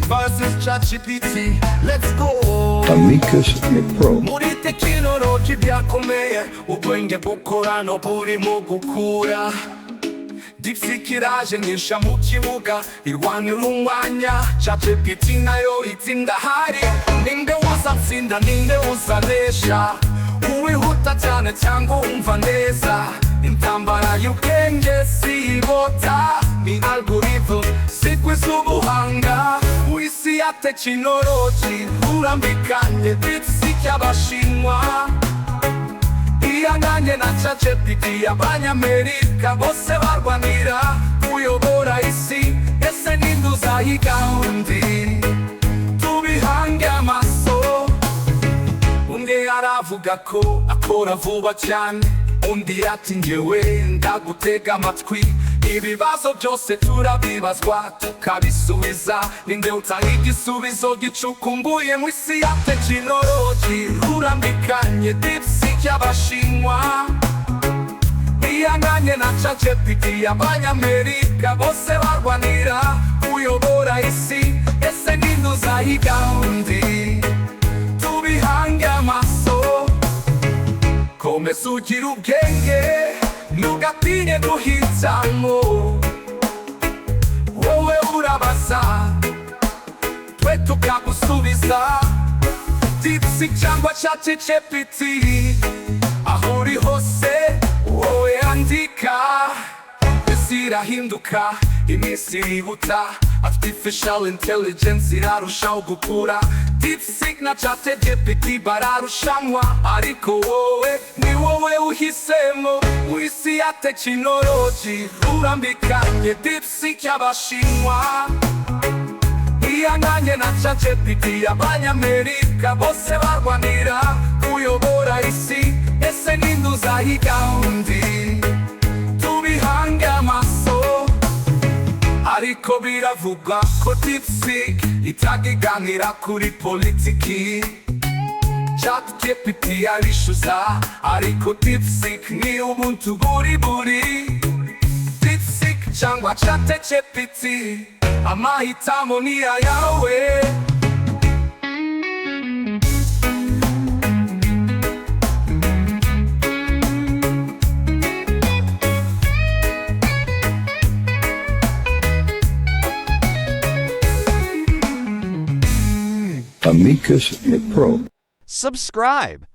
versus ChatGPT. Let's go. Amicus Pro. Muri tekinoloji byakomeye, ubwenge bukorano burimo gukura. Deepseek iraje nyisha mu kibuga, irwanira umwanya. ChatGPT nayo itsinda hari. Ninde uzatsinda, ninde uzanesha? Uwihuta cyane cyangwa umva neza? Intambara y'ubwenge sibota, ni algorithm sikwe z'ubuhanga. W'isi ya tekinoloji urambikanye, Deepseek y'Abashinwa ihanganye na ChatGPT y'Abanyamerika. Bose barwanira kuyobora isi, ese ninde uzahiga undi? Tubihange amaso. Undi aravuga ko akora vuba cyane, undi ati njyewe ndagutega amatwi. Ibibazo byose turabibazwa tukabisubiza, ninde utanga igisubizo gicukumbuye mu isi ya tekinoloji urambikanye? Deepseek y'Abashinwa ihanganye na ChatGPT y'Abanyamerika. Bose barwanira kuyobora isi, ese ninde uzahiga undi? Tubihange amaso. Komeza ugire ubwenge, ntugatinye guhitamo. Wowe urabaza, twe tukagusubiza. Deepseek cyangwa ChatGPT, aho uri hose wowe andika. Isi irahinduka, iminsi irihuta, artificial intelligence irarushaho gukura. Deepseek na ChatGPT bararushanwa, ariko wowe ni wowe uhisemo. Mu isi ya tekinoloji urambikanye, Deepseek y'Abashinwa ihanganye na ChatGPT y'Abanyamerika. Bose barwanira kuyobora isi, ese ninde uzahiga undi? Tubihange amaso. Ariko biravugwa ko Deepseek itagiganira kuri politiki. ChatGPT arishyuza, ariko Deepseek ni ubuntu buri. Deepseek cyangwa ChatGPT, amahitamo ni ayawe. Amicus Pro. Subscribe.